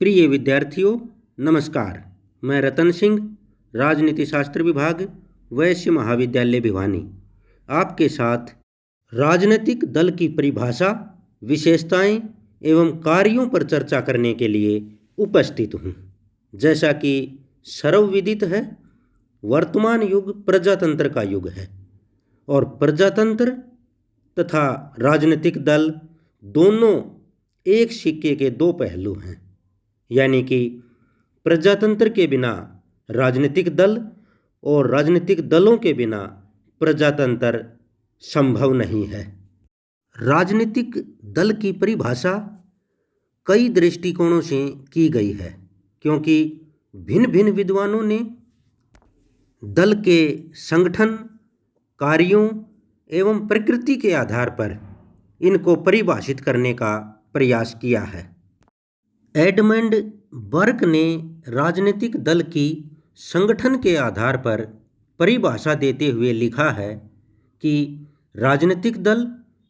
प्रिय विद्यार्थियों, नमस्कार। मैं रतन सिंह, राजनीति शास्त्र विभाग, वैश्य महाविद्यालय भिवानी, आपके साथ राजनीतिक दल की परिभाषा, विशेषताएं एवं कार्यों पर चर्चा करने के लिए उपस्थित हूँ। जैसा कि सर्वविदित है, वर्तमान युग प्रजातंत्र का युग है और प्रजातंत्र तथा राजनीतिक दल दोनों एक सिक्के के दो पहलू हैं। यानी कि प्रजातंत्र के बिना राजनीतिक दल और राजनीतिक दलों के बिना प्रजातंत्र संभव नहीं है। राजनीतिक दल की परिभाषा कई दृष्टिकोणों से की गई है, क्योंकि भिन्न भिन्न विद्वानों ने दल के संगठन, कार्यों एवं प्रकृति के आधार पर इनको परिभाषित करने का प्रयास किया है। एडमंड बर्क ने राजनीतिक दल की संगठन के आधार पर परिभाषा देते हुए लिखा है कि राजनीतिक दल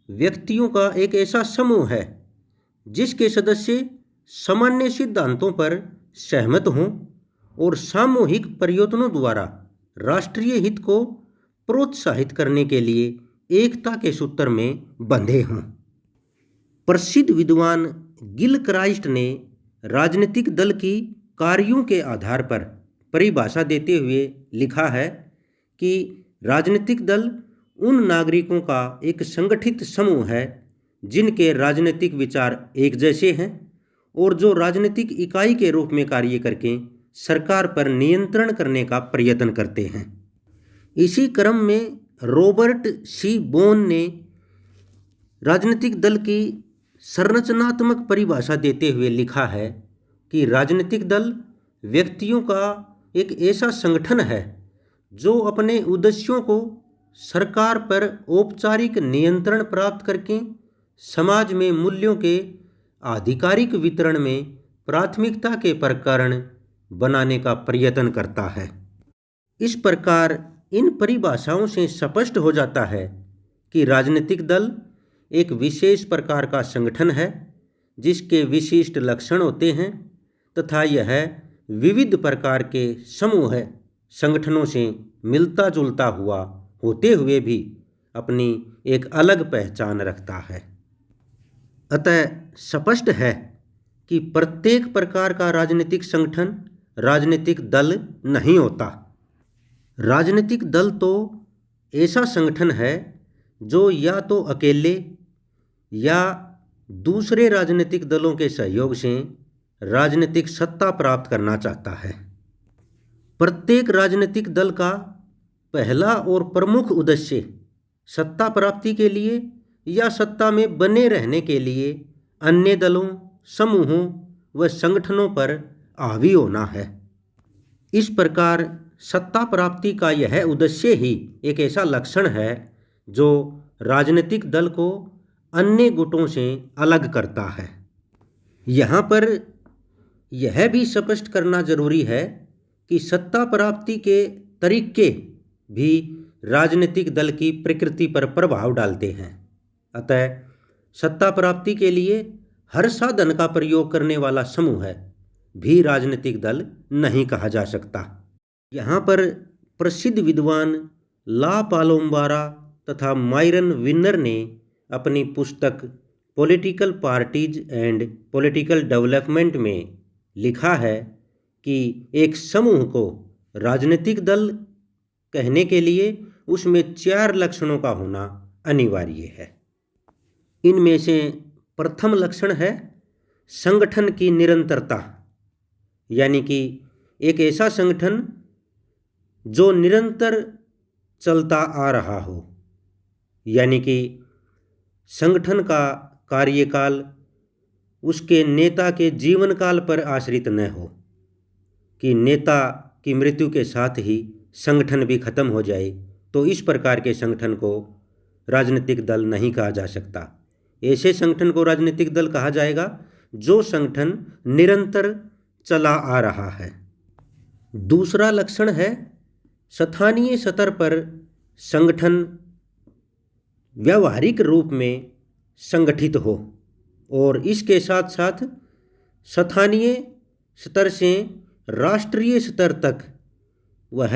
व्यक्तियों का एक ऐसा समूह है जिसके सदस्य सामान्य सिद्धांतों पर सहमत हों और सामूहिक प्रयत्नों द्वारा राष्ट्रीय हित को प्रोत्साहित करने के लिए एकता के सूत्र में बंधे हों। प्रसिद्ध विद्वान गिलक्राइस्ट ने राजनीतिक दल की कार्यों के आधार पर परिभाषा देते हुए लिखा है कि राजनीतिक दल उन नागरिकों का एक संगठित समूह है जिनके राजनीतिक विचार एक जैसे हैं और जो राजनीतिक इकाई के रूप में कार्य करके सरकार पर नियंत्रण करने का प्रयत्न करते हैं। इसी क्रम में रॉबर्ट सी बोन ने राजनीतिक दल की संरचनात्मक परिभाषा देते हुए लिखा है कि राजनीतिक दल व्यक्तियों का एक ऐसा संगठन है जो अपने उद्देश्यों को सरकार पर औपचारिक नियंत्रण प्राप्त करके समाज में मूल्यों के आधिकारिक वितरण में प्राथमिकता के प्रकरण बनाने का प्रयत्न करता है। इस प्रकार इन परिभाषाओं से स्पष्ट हो जाता है कि राजनीतिक दल एक विशेष प्रकार का संगठन है जिसके विशिष्ट लक्षण होते हैं तथा यह विविध प्रकार के समूह संगठनों से मिलता जुलता हुआ होते हुए भी अपनी एक अलग पहचान रखता है। अतः स्पष्ट है कि प्रत्येक प्रकार का राजनीतिक संगठन राजनीतिक दल नहीं होता। राजनीतिक दल तो ऐसा संगठन है जो या तो अकेले या दूसरे राजनीतिक दलों के सहयोग से राजनीतिक सत्ता प्राप्त करना चाहता है। प्रत्येक राजनीतिक दल का पहला और प्रमुख उद्देश्य सत्ता प्राप्ति के लिए या सत्ता में बने रहने के लिए अन्य दलों, समूहों व संगठनों पर हावी होना है। इस प्रकार सत्ता प्राप्ति का यह उद्देश्य ही एक ऐसा लक्षण है जो राजनीतिक दल को अन्य गुटों से अलग करता है। यहाँ पर यह भी स्पष्ट करना जरूरी है कि सत्ता प्राप्ति के तरीके भी राजनीतिक दल की प्रकृति पर प्रभाव डालते हैं। अतः सत्ता प्राप्ति के लिए हर साधन का प्रयोग करने वाला समूह भी राजनीतिक दल नहीं कहा जा सकता। यहाँ पर प्रसिद्ध विद्वान ला पालोम्बारा तथा मायरन विनर ने अपनी पुस्तक political parties and political development में लिखा है कि एक समूह को राजनीतिक दल कहने के लिए उसमें 4 लक्षणों का होना अनिवार्य है। इनमें से प्रथम लक्षण है संगठन की निरंतरता, यानी कि एक ऐसा संगठन जो निरंतर चलता आ रहा हो, यानी कि संगठन का कार्यकाल उसके नेता के जीवन काल पर आश्रित न हो कि नेता की मृत्यु के साथ ही संगठन भी खत्म हो जाए, तो इस प्रकार के संगठन को राजनीतिक दल नहीं कहा जा सकता। ऐसे संगठन को राजनीतिक दल कहा जाएगा जो संगठन निरंतर चला आ रहा है। दूसरा लक्षण है स्थानीय स्तर पर संगठन व्यावहारिक रूप में संगठित हो और इसके साथ साथ स्थानीय स्तर से राष्ट्रीय स्तर तक वह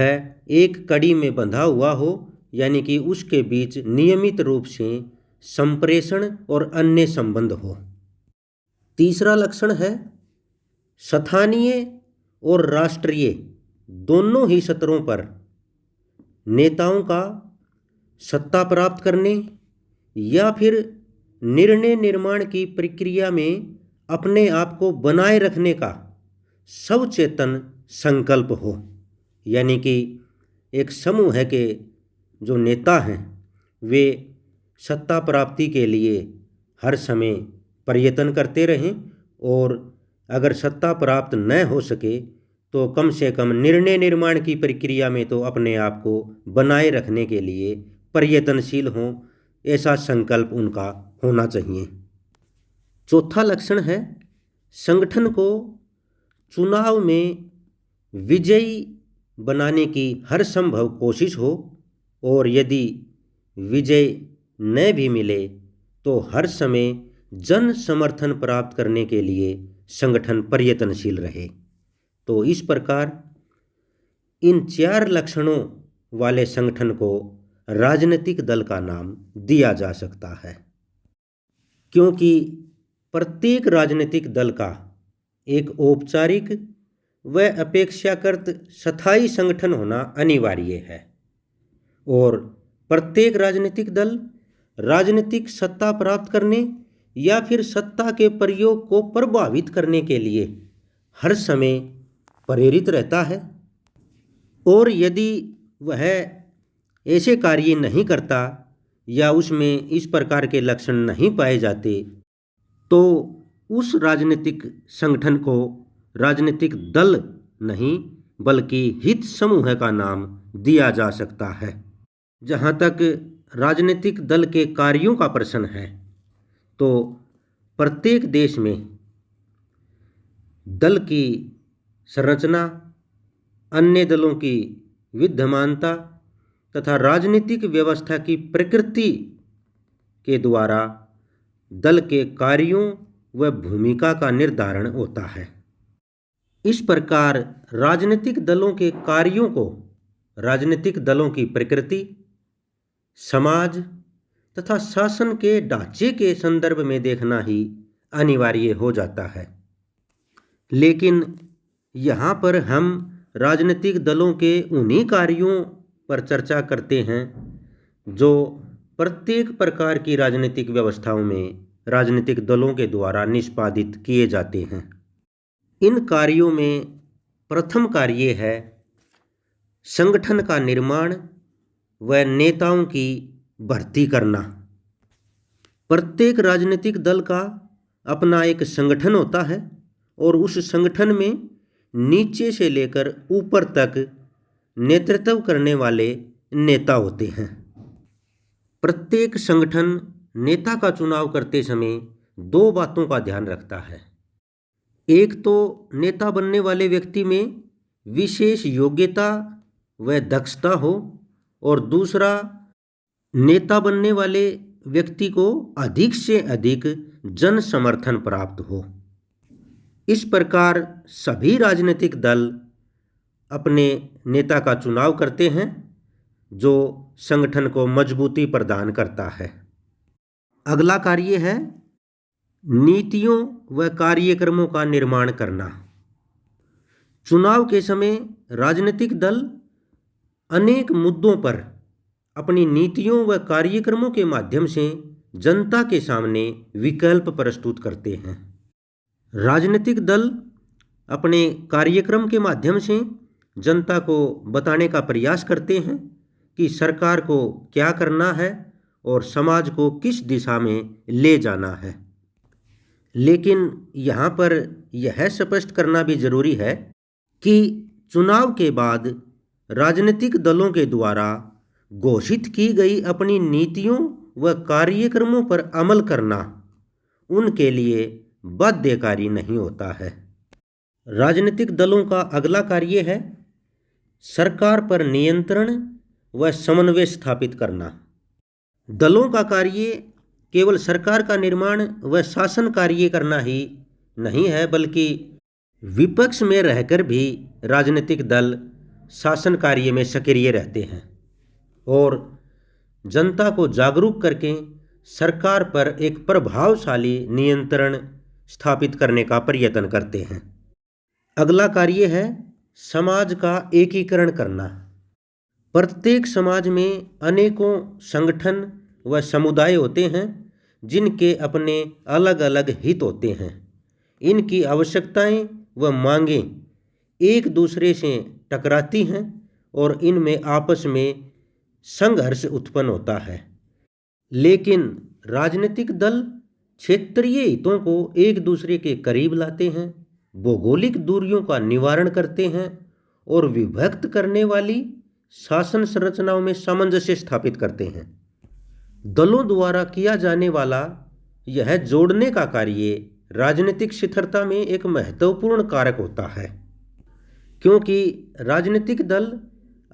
एक कड़ी में बंधा हुआ हो, यानी कि उसके बीच नियमित रूप से संप्रेषण और अन्य संबंध हो। तीसरा लक्षण है स्थानीय और राष्ट्रीय दोनों ही स्तरों पर नेताओं का सत्ता प्राप्त करने या फिर निर्णय निर्माण की प्रक्रिया में अपने आप को बनाए रखने का सचेतन संकल्प हो। यानी कि एक समूह के जो नेता हैं वे सत्ता प्राप्ति के लिए हर समय प्रयत्न करते रहें, और अगर सत्ता प्राप्त न हो सके तो कम से कम निर्णय निर्माण की प्रक्रिया में तो अपने आप को बनाए रखने के लिए प्रयत्नशील हों, ऐसा संकल्प उनका होना चाहिए। चौथा लक्षण है संगठन को चुनाव में विजयी बनाने की हर संभव कोशिश हो, और यदि विजय न भी मिले तो हर समय जन समर्थन प्राप्त करने के लिए संगठन प्रयत्नशील रहे। तो इस प्रकार इन 4 लक्षणों वाले संगठन को राजनीतिक दल का नाम दिया जा सकता है, क्योंकि प्रत्येक राजनीतिक दल का एक औपचारिक व अपेक्षाकृत स्थायी संगठन होना अनिवार्य है, और प्रत्येक राजनीतिक दल राजनीतिक सत्ता प्राप्त करने या फिर सत्ता के प्रयोग को प्रभावित करने के लिए हर समय प्रेरित रहता है, और यदि वह ऐसे कार्य नहीं करता या उसमें इस प्रकार के लक्षण नहीं पाए जाते तो उस राजनीतिक संगठन को राजनीतिक दल नहीं बल्कि हित समूह का नाम दिया जा सकता है। जहाँ तक राजनीतिक दल के कार्यों का प्रश्न है तो प्रत्येक देश में दल की संरचना, अन्य दलों की विद्यमानता तथा राजनीतिक व्यवस्था की प्रकृति के द्वारा दल के कार्यों व भूमिका का निर्धारण होता है। इस प्रकार राजनीतिक दलों के कार्यों को राजनीतिक दलों की प्रकृति, समाज तथा शासन के ढांचे के संदर्भ में देखना ही अनिवार्य हो जाता है। लेकिन यहाँ पर हम राजनीतिक दलों के उन्हीं कार्यों पर चर्चा करते हैं जो प्रत्येक प्रकार की राजनीतिक व्यवस्थाओं में राजनीतिक दलों के द्वारा निष्पादित किए जाते हैं। इन कार्यों में प्रथम कार्य है संगठन का निर्माण व नेताओं की भर्ती करना। प्रत्येक राजनीतिक दल का अपना एक संगठन होता है और उस संगठन में नीचे से लेकर ऊपर तक नेतृत्व करने वाले नेता होते हैं। प्रत्येक संगठन नेता का चुनाव करते समय 2 बातों का ध्यान रखता है। एक तो नेता बनने वाले व्यक्ति में विशेष योग्यता व दक्षता हो, और दूसरा नेता बनने वाले व्यक्ति को अधिक से अधिक जन समर्थन प्राप्त हो। इस प्रकार सभी राजनीतिक दल अपने नेता का चुनाव करते हैं जो संगठन को मजबूती प्रदान करता है। अगला कार्य है नीतियों व कार्यक्रमों का निर्माण करना। चुनाव के समय राजनीतिक दल अनेक मुद्दों पर अपनी नीतियों व कार्यक्रमों के माध्यम से जनता के सामने विकल्प प्रस्तुत करते हैं। राजनीतिक दल अपने कार्यक्रम के माध्यम से जनता को बताने का प्रयास करते हैं कि सरकार को क्या करना है और समाज को किस दिशा में ले जाना है। लेकिन यहाँ पर यह स्पष्ट करना भी जरूरी है कि चुनाव के बाद राजनीतिक दलों के द्वारा घोषित की गई अपनी नीतियों व कार्यक्रमों पर अमल करना उनके लिए बाध्यकारी नहीं होता है। राजनीतिक दलों का अगला कार्य है सरकार पर नियंत्रण व समन्वय स्थापित करना। दलों का कार्य केवल सरकार का निर्माण व शासन कार्य करना ही नहीं है, बल्कि विपक्ष में रहकर भी राजनीतिक दल शासन कार्य में सक्रिय रहते हैं और जनता को जागरूक करके सरकार पर एक प्रभावशाली नियंत्रण स्थापित करने का प्रयत्न करते हैं। अगला कार्य है समाज का एकीकरण करना। प्रत्येक समाज में अनेकों संगठन व समुदाय होते हैं जिनके अपने अलग अलग हित होते हैं। इनकी आवश्यकताएं व मांगें एक दूसरे से टकराती हैं और इनमें आपस में संघर्ष उत्पन्न होता है। लेकिन राजनीतिक दल क्षेत्रीय हितों को एक दूसरे के करीब लाते हैं, भौगोलिक दूरियों का निवारण करते हैं और विभक्त करने वाली शासन संरचनाओं में सामंजस्य स्थापित करते हैं। दलों द्वारा किया जाने वाला यह जोड़ने का कार्य राजनीतिक स्थिरता में एक महत्वपूर्ण कारक होता है, क्योंकि राजनीतिक दल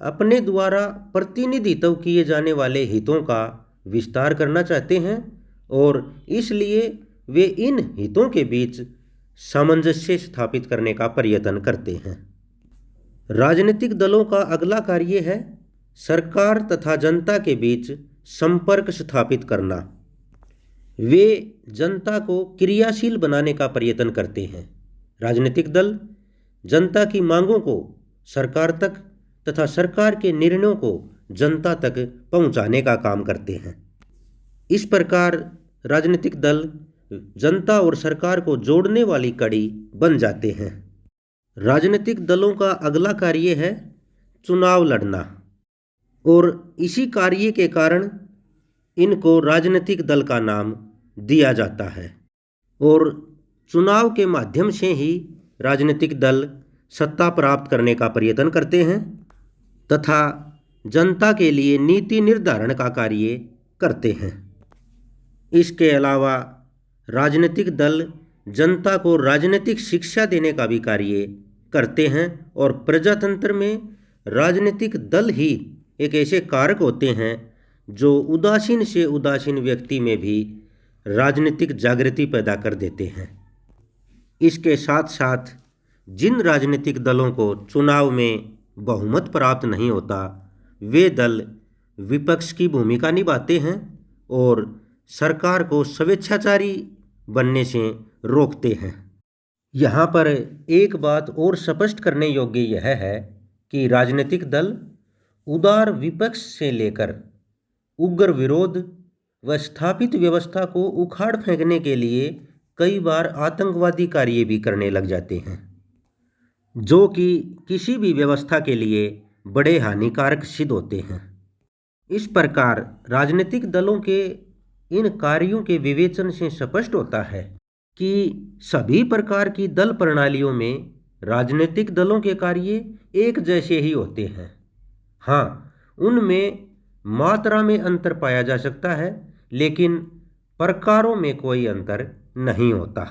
अपने द्वारा प्रतिनिधित्व किए जाने वाले हितों का विस्तार करना चाहते हैं और इसलिए वे इन हितों के बीच सामंजस्य स्थापित करने का प्रयत्न करते हैं। राजनीतिक दलों का अगला कार्य है सरकार तथा जनता के बीच संपर्क स्थापित करना। वे जनता को क्रियाशील बनाने का प्रयत्न करते हैं। राजनीतिक दल जनता की मांगों को सरकार तक तथा सरकार के निर्णयों को जनता तक पहुंचाने का काम करते हैं। इस प्रकार राजनीतिक दल जनता और सरकार को जोड़ने वाली कड़ी बन जाते हैं। राजनीतिक दलों का अगला कार्य है चुनाव लड़ना और इसी कार्य के कारण इनको राजनीतिक दल का नाम दिया जाता है और चुनाव के माध्यम से ही राजनीतिक दल सत्ता प्राप्त करने का प्रयत्न करते हैं तथा जनता के लिए नीति निर्धारण का कार्य करते हैं। इसके अलावा राजनीतिक दल जनता को राजनीतिक शिक्षा देने का भी कार्य करते हैं और प्रजातंत्र में राजनीतिक दल ही एक ऐसे कारक होते हैं जो उदासीन से उदासीन व्यक्ति में भी राजनीतिक जागृति पैदा कर देते हैं। इसके साथ साथ जिन राजनीतिक दलों को चुनाव में बहुमत प्राप्त नहीं होता, वे दल विपक्ष की भूमिका निभाते हैं और सरकार को स्वेच्छाचारी बनने से रोकते हैं। यहाँ पर एक बात और स्पष्ट करने योग्य यह है कि राजनीतिक दल उदार विपक्ष से लेकर उग्र विरोध व स्थापित व्यवस्था को उखाड़ फेंकने के लिए कई बार आतंकवादी कार्य भी करने लग जाते हैं, जो कि किसी भी व्यवस्था के लिए बड़े हानिकारक सिद्ध होते हैं। इस प्रकार राजनीतिक दलों के इन कार्यों के विवेचन से स्पष्ट होता है कि सभी प्रकार की दल प्रणालियों में राजनीतिक दलों के कार्य एक जैसे ही होते हैं। हाँ, उनमें मात्रा में अंतर पाया जा सकता है, लेकिन प्रकारों में कोई अंतर नहीं होता।